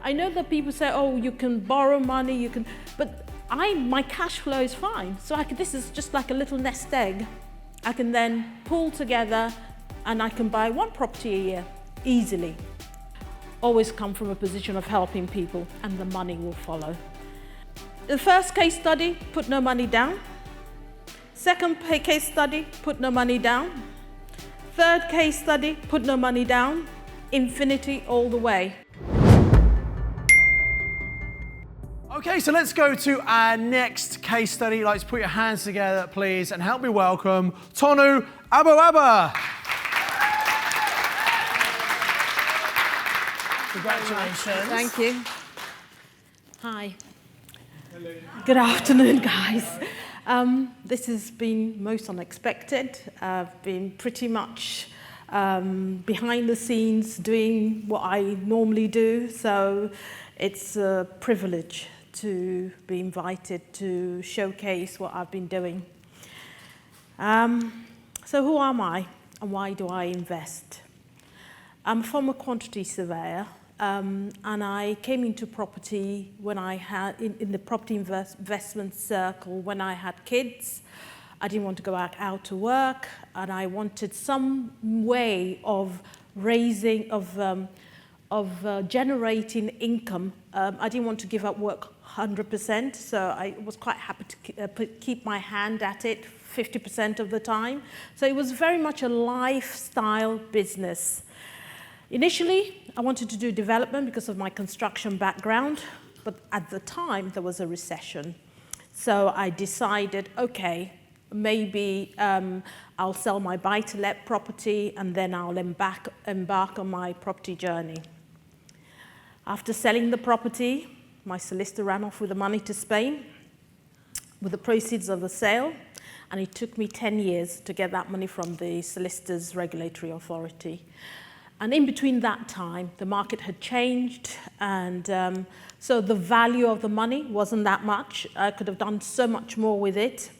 I know that people say, oh, you can borrow money, but my cash flow is fine. So this is just like a little nest egg. I can then pull together and I can buy one property a year easily. Always come from a position of helping people and the money will follow. The first case study, put no money down. Second case study, put no money down. Third case study, put no money down. Infinity all the way. Okay, so let's go to our next case study. Let's put your hands together, please, and help me welcome Tonu Aboaba. Congratulations. Thank you. Hi. Hello. Good afternoon, guys. This has been most unexpected. I've been pretty much behind the scenes doing what I normally do, so it's a privilege to be invited to showcase what I've been doing. So who am I and why do I invest? I'm a former quantity surveyor, and I came into property when I had, in the property investment circle, when I had kids. I didn't want to go out to work, and I wanted some way of raising, of generating income. I didn't want to give up work 100%, so I was quite happy to keep my hand at it 50% of the time. So it was very much a lifestyle business. Initially, I wanted to do development because of my construction background, but at the time there was a recession. So I decided, okay, maybe I'll sell my buy-to-let property and then I'll embark on my property journey. After selling the property, my solicitor ran off with the money to Spain with the proceeds of the sale, and it took me 10 years to get that money from the solicitor's regulatory authority. And in between that time, the market had changed, and so the value of the money wasn't that much. I could have done so much more with it.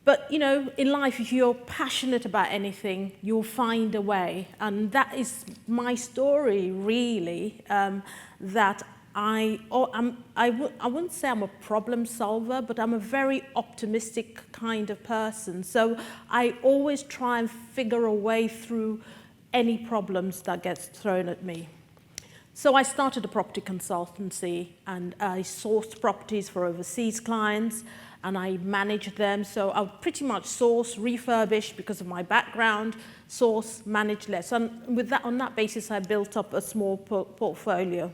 But, you know, in life, if you're passionate about anything, you'll find a way. And that is my story, really, that I wouldn't say I'm a problem solver, but I'm a very optimistic kind of person. So I always try and figure a way through any problems that gets thrown at me. So I started a property consultancy, and I sourced properties for overseas clients, and I managed them. So I would pretty much source, refurbish because of my background, source, manage less. And with that, on that basis, I built up a small portfolio.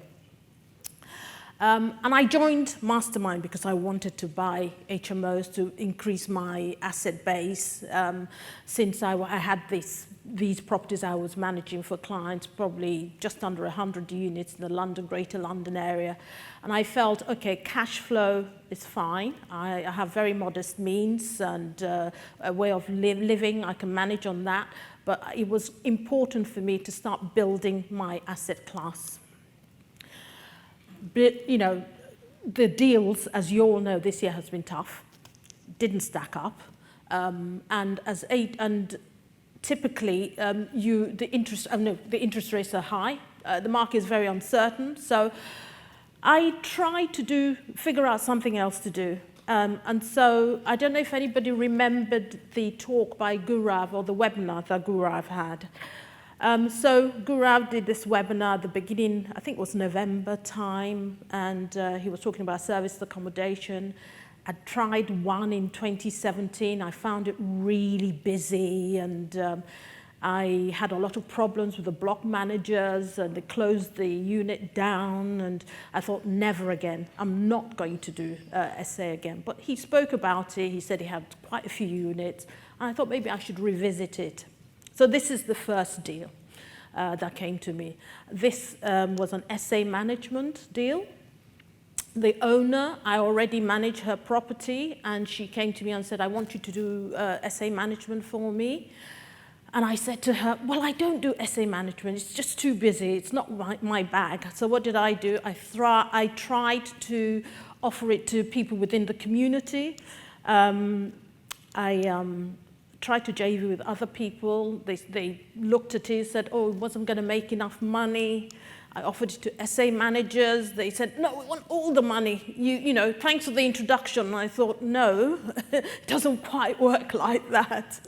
And I joined Mastermind because I wanted to buy HMOs to increase my asset base. Since I had these properties I was managing for clients, probably just under 100 units in the Greater London area. And I felt, okay, cash flow is fine. I have very modest means and a way of living. I can manage on that. But it was important for me to start building my asset class. But, you know, the deals, as you all know, this year has been tough. Didn't stack up. And typically, the interest rates are high. The market is very uncertain. So I tried to figure out something else to do. And so I don't know if anybody remembered the talk by Gaurav or the webinar that Gaurav had. So Gaurav did this webinar at the beginning, I think it was November time, and he was talking about serviced accommodation. I tried one in 2017. I found it really busy, and I had a lot of problems with the block managers, and they closed the unit down, and I thought, never again. I'm not going to do SA again. But he spoke about it. He said he had quite a few units, and I thought maybe I should revisit it. So this is the first deal that came to me. This was an SA management deal. The owner, I already manage her property, and she came to me and said, I want you to do SA management for me. And I said to her, well, I don't do SA management. It's just too busy. It's not my bag. So what did I do? I tried to offer it to people within the community. Tried to JV with other people. They looked at it, said, oh, it wasn't going to make enough money. I offered it to SA managers. They said, no, we want all the money. You know, thanks for the introduction. And I thought, no, it doesn't quite work like that.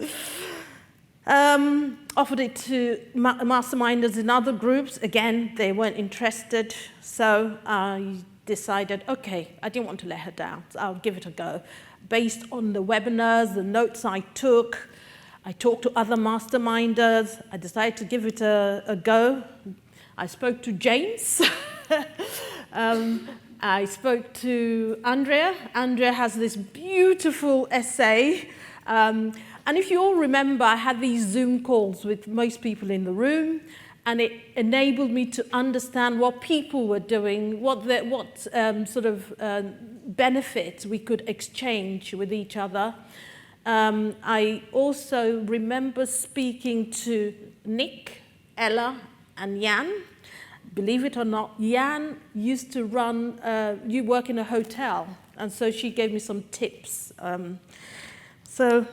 Offered it to masterminders in other groups. Again, they weren't interested. So I decided, okay, I didn't want to let her down. So I'll give it a go. Based on the webinars, the notes I took, I talked to other masterminders. I decided to give it a go. I spoke to James. I spoke to Andrea. Andrea has this beautiful essay. And if you all remember, I had these Zoom calls with most people in the room, and it enabled me to understand what people were doing, what sort of benefits we could exchange with each other. I also remember speaking to Nick, Ella, and Jan. Believe it or not, Jan used to you work in a hotel, and so she gave me some tips. So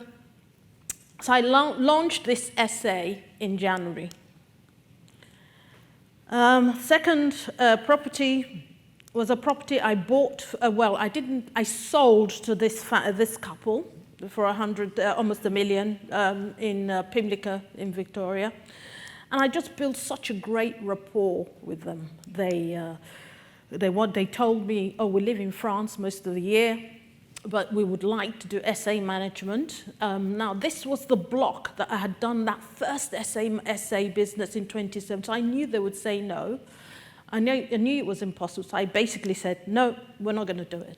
I launched this essay in January. Second property was a property I bought. I sold to this couple for almost $1 million in Pimlico in Victoria. And I just built such a great rapport with them. They told me, oh, we live in France most of the year, but we would like to do SA management. Now, this was the block that I had done that first SA business in 2017. So I knew they would say no. I knew it was impossible. So I basically said, no, we're not going to do it.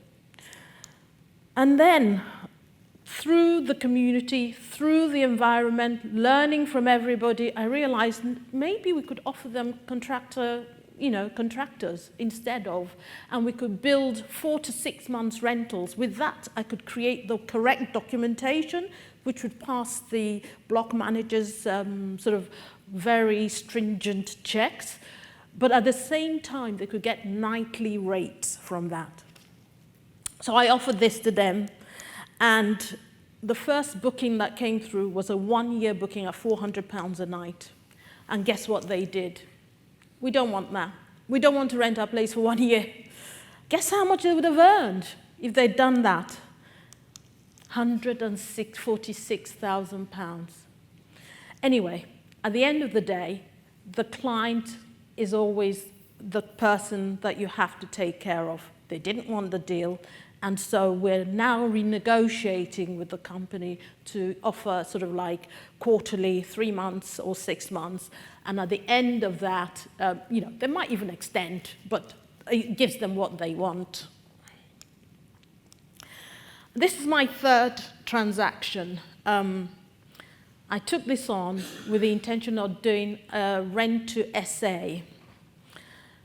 And then, through the community, through the environment, learning from everybody, I realized maybe we could offer them contractors instead of, and we could build 4 to 6 months rentals. With that, I could create the correct documentation, which would pass the block manager's sort of very stringent checks. But at the same time, they could get nightly rates from that. So I offered this to them. And the first booking that came through was a 1-year booking at £400 a night. And guess what they did? We don't want that. We don't want to rent our place for 1 year. Guess how much they would have earned if they'd done that? £146,000. Anyway, at the end of the day, the client is always the person that you have to take care of. They didn't want the deal. And so we're now renegotiating with the company to offer sort of like quarterly, 3 months or 6 months. And at the end of that, they might even extend, but it gives them what they want. This is my third transaction. I took this on with the intention of doing rent to SA.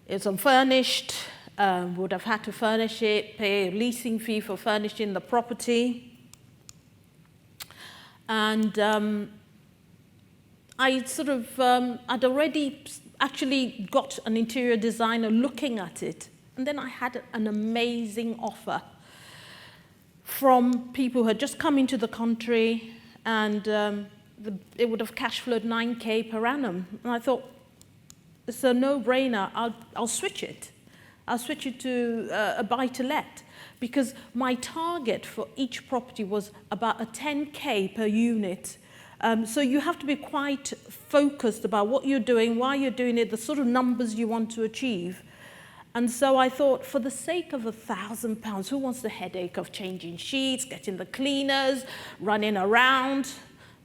It's unfurnished. Would have had to furnish it, pay a leasing fee for furnishing the property. And I'd already actually got an interior designer looking at it. And then I had an amazing offer from people who had just come into the country, and it would have cash flowed 9K per annum. And I thought, it's a no-brainer, I'll switch it. I'll switch it to a buy-to-let, because my target for each property was about a 10K per unit. So you have to be quite focused about what you're doing, why you're doing it, the sort of numbers you want to achieve. And so I thought, for the sake of £1,000, who wants the headache of changing sheets, getting the cleaners, running around,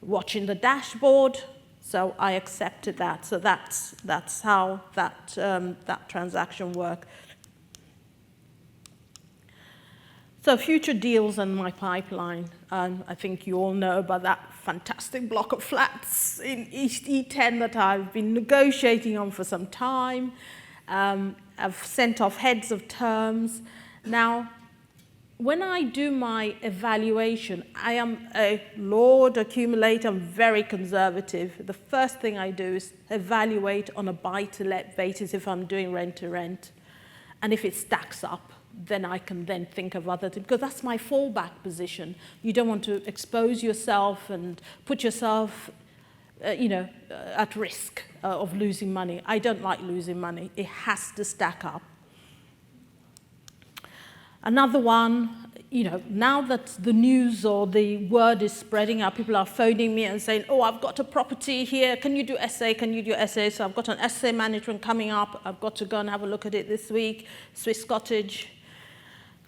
watching the dashboard? So I accepted that. So that's how that transaction worked. So future deals in my pipeline. I think you all know about that fantastic block of flats in East E10 that I've been negotiating on for some time. I've sent off heads of terms. Now, when I do my evaluation, I am a Lord accumulator. I'm very conservative. The first thing I do is evaluate on a buy-to-let basis if I'm doing rent-to-rent. And if it stacks up, then I can then think of other things, because that's my fallback position. You don't want to expose yourself and put yourself at risk of losing money. I don't like losing money. It has to stack up. Another one, now that the news or the word is spreading out, people are phoning me and saying, oh, I've got a property here. Can you do SA? Can you do SA? So I've got an SA management coming up. I've got to go and have a look at it this week. Swiss cottage,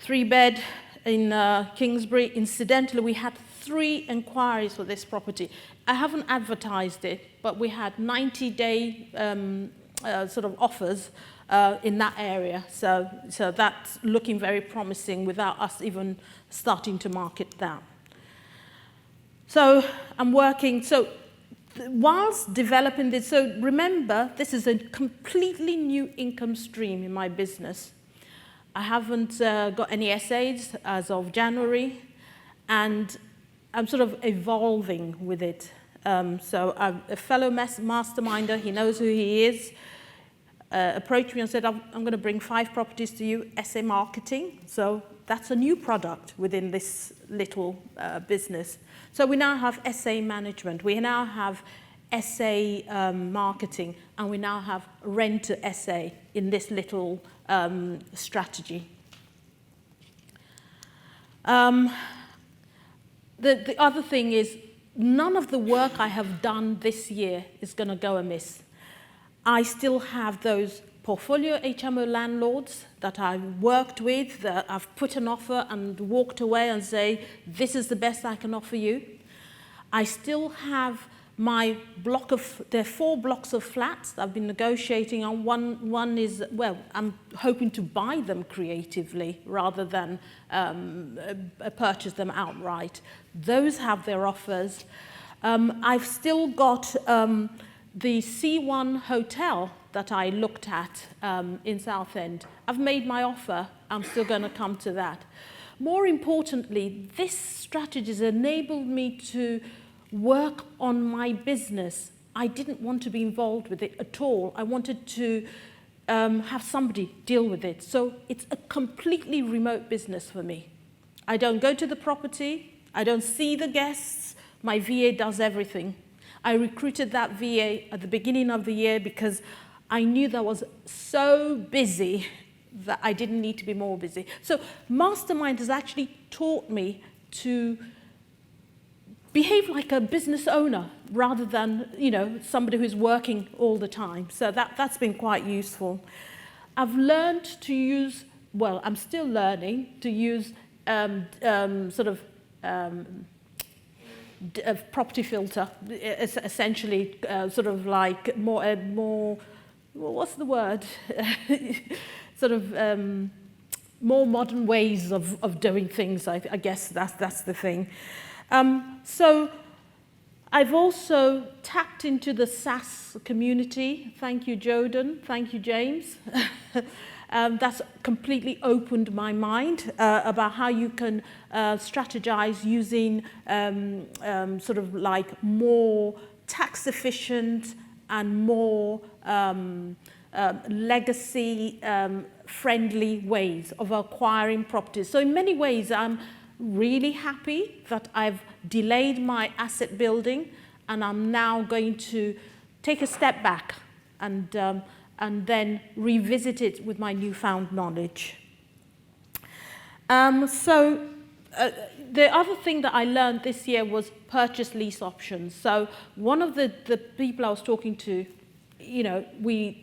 3-bed in Kingsbury. Incidentally, we had 3 inquiries for this property. I haven't advertised it, but we had 90-day sort of offers in that area. So that's looking very promising without us even starting to market that. So I'm working, so whilst developing this, so remember, this is a completely new income stream in my business. I haven't got any SAs as of January, and I'm sort of evolving with it. So a fellow masterminder, he knows who he is, approached me and said, I'm going to bring 5 properties to you, SA marketing. So that's a new product within this little business. So we now have SA management, we now have SA marketing, and we now have Rent to SA in this little strategy. The other thing is, none of the work I have done this year is going to go amiss. I still have those portfolio HMO landlords that I've worked with, that I've put an offer and walked away and say, this is the best I can offer you. I still have my block of, there are 4 blocks of flats that I've been negotiating on. One is, well, I'm hoping to buy them creatively rather than purchase them outright. Those have their offers. I've still got the C1 hotel that I looked at in Southend. I've made my offer. I'm still going to come to that. More importantly, this strategy has enabled me to work on my business. I didn't want to be involved with it at all. I wanted to have somebody deal with it. So it's a completely remote business for me. I don't go to the property. I don't see the guests. My VA does everything. I recruited that VA at the beginning of the year because I knew that I was so busy that I didn't need to be more busy. So Mastermind has actually taught me to behave like a business owner rather than, somebody who's working all the time. So that's been quite useful. I've learned to use, well, I'm still learning to use property filter, essentially sort of like more, what's the word? sort of more modern ways of doing things, I guess that's the thing. So I've also tapped into the SaaS community. Thank you, Jordan. Thank you, James. That's completely opened my mind about how you can strategize using sort of like more tax efficient and more legacy friendly ways of acquiring properties. So in many ways, I'm really happy that I've delayed my asset building, and I'm now going to take a step back and then revisit it with my newfound knowledge. The other thing that I learned this year was purchase lease options. So one of the people I was talking to, we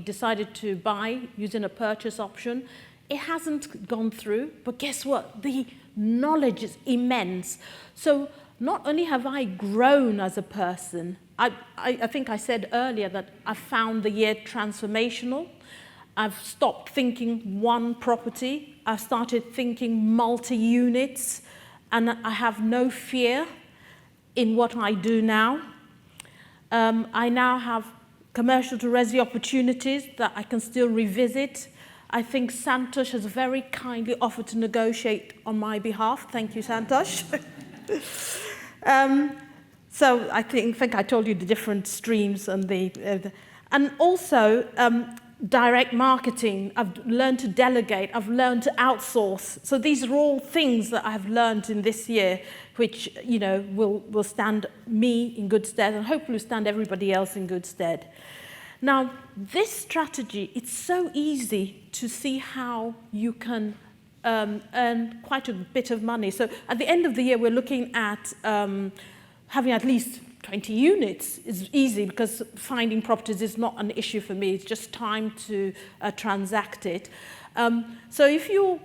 decided to buy using a purchase option. It hasn't gone through, but guess what? The knowledge is immense. So not only have I grown as a person, I think I said earlier that I found the year transformational. I've stopped thinking one property. I've started thinking multi-units, and I have no fear in what I do now. I now have commercial to resi opportunities that I can still revisit. I think Santosh has very kindly offered to negotiate on my behalf. Thank you, Santosh. So I think I told you the different streams and and also direct marketing, I've learned to delegate, I've learned to outsource. So these are all things that I've learned in this year, which, you know, will stand me in good stead and hopefully stand everybody else in good stead. Now, this strategy, it's so easy to see how you can earn quite a bit of money. So at the end of the year, we're looking at having at least 20 units. Is easy because finding properties is not an issue for me. It's just time to transact it. So if you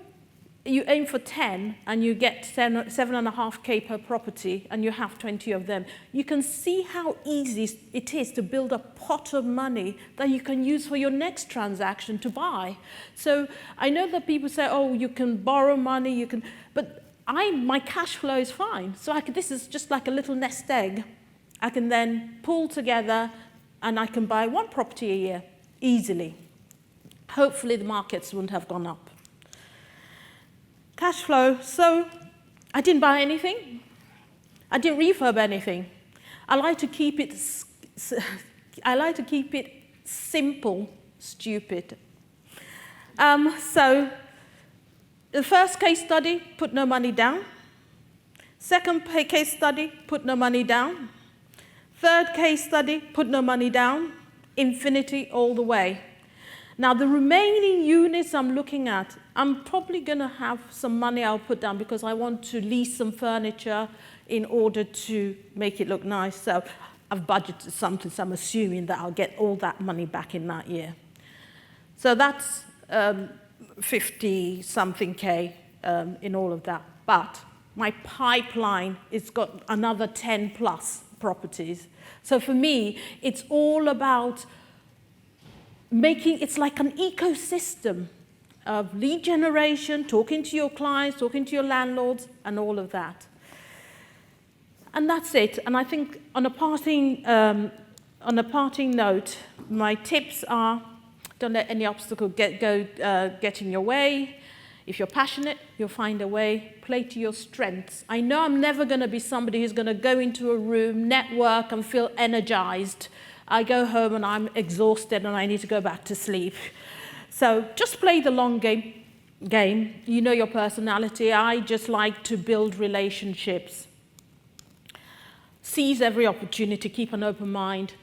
aim for 10 and you get 7.5K per property and you have 20 of them, you can see how easy it is to build a pot of money that you can use for your next transaction to buy. So I know that people say, oh, you can borrow money, but my cash flow is fine. So this is just like a little nest egg. I can then pull together and I can buy one property a year easily. Hopefully the markets wouldn't have gone up. Cash flow, so I didn't buy anything. I didn't refurb anything. I like to keep it simple, stupid. So the first case study, put no money down. Second case study, put no money down. Third case study, put no money down. Infinity all the way. Now, the remaining units I'm looking at, I'm probably going to have some money I'll put down because I want to lease some furniture in order to make it look nice. So I've budgeted something, so I'm assuming that I'll get all that money back in that year. So that's 50-something K in all of that. But my pipeline has got another 10 plus properties. So for me, it's all about it's like an ecosystem of lead generation, talking to your clients, talking to your landlords, and all of that. And that's it. And I think on a parting note, my tips are: don't let any obstacle get in your way. If you're passionate, you'll find a way. Play to your strengths. I know I'm never going to be somebody who's going to go into a room, network, and feel energized. I go home and I'm exhausted and I need to go back to sleep. So just play the long game. You know your personality. I just like to build relationships. Seize every opportunity, keep an open mind.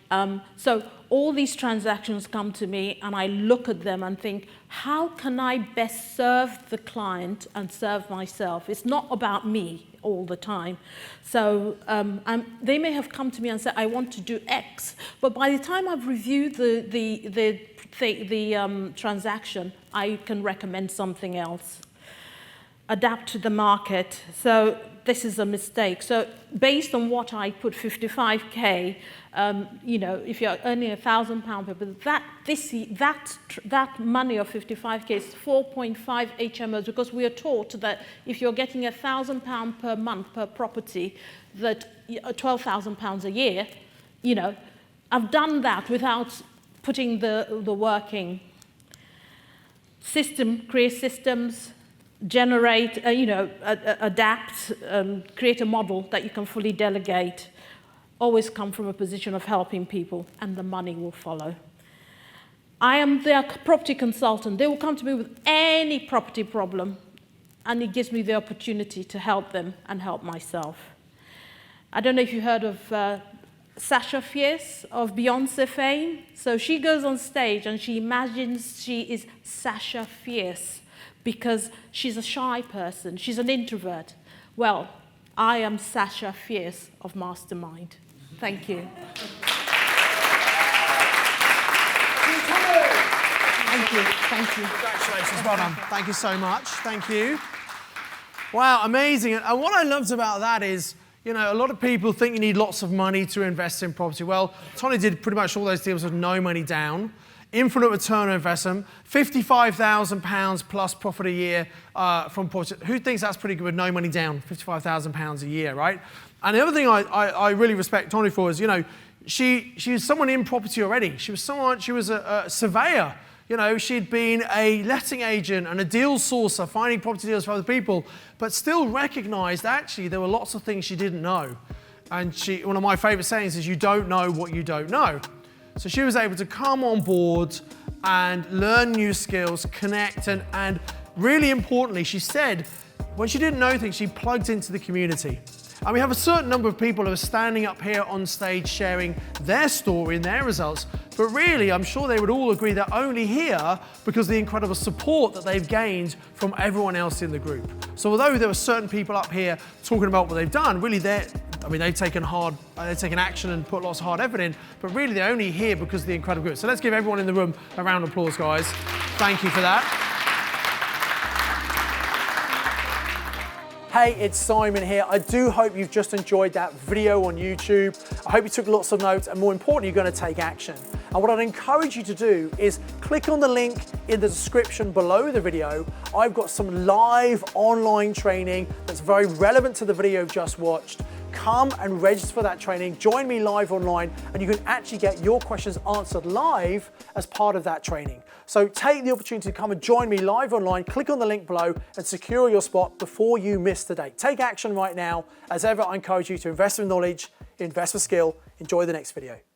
So all these transactions come to me and I look at them and think, how can I best serve the client and serve myself? It's not about me all the time. So they may have come to me and said, I want to do X, but by the time I've reviewed the transaction, I can recommend something else. Adapt to the market. So this is a mistake. So based on what I put 55K, you know, if you're earning £1,000 per month, that money of 55K is 4.5 HMOs, because we are taught that if you're getting £1,000 per month per property, that £12,000 a year, you know, I've done that without putting the working. Create systems, generate, adapt, create a model that you can fully delegate. Always come from a position of helping people, and the money will follow. I am their property consultant. They will come to me with any property problem, and it gives me the opportunity to help them and help myself. I don't know if you heard of Sasha Fierce of Beyonce fame. So she goes on stage and she imagines she is Sasha Fierce because she's a shy person. She's an introvert. Well, I am Sasha Fierce of Mastermind. Thank you. Thank you. Thank you. Congratulations. Well done. Thank you so much. Thank you. Wow, amazing. And what I loved about that is, you know, a lot of people think you need lots of money to invest in property. Well, Tonu did pretty much all those deals with no money down. Infinite return on investment, £55,000 plus profit a year from property. Who thinks that's pretty good with no money down? £55,000 a year, right? And the other thing I really respect Tonu for is, you know, she was someone in property already. She was a surveyor. You know, she'd been a letting agent and a deal sourcer, finding property deals for other people, but still recognized actually there were lots of things she didn't know. And one of my favorite sayings is, you don't know what you don't know. So she was able to come on board and learn new skills, connect, and really importantly, she said, when she didn't know things, she plugged into the community. And we have a certain number of people who are standing up here on stage sharing their story and their results, but really, I'm sure they would all agree they're only here because of the incredible support that they've gained from everyone else in the group. So although there were certain people up here talking about what they've done, really they've taken action and put lots of hard effort in, but really they're only here because of the incredible group. So let's give everyone in the room a round of applause, guys. Thank you for that. Hey, it's Simon here. I do hope you've just enjoyed that video on YouTube. I hope you took lots of notes, and more importantly, you're going to take action. And what I'd encourage you to do is click on the link in the description below the video. I've got some live online training that's very relevant to the video you've just watched. Come and register for that training, join me live online, and you can actually get your questions answered live as part of that training. So take the opportunity to come and join me live online, click on the link below and secure your spot before you miss the date. Take action right now. As ever, I encourage you to invest with knowledge, invest with skill. Enjoy the next video.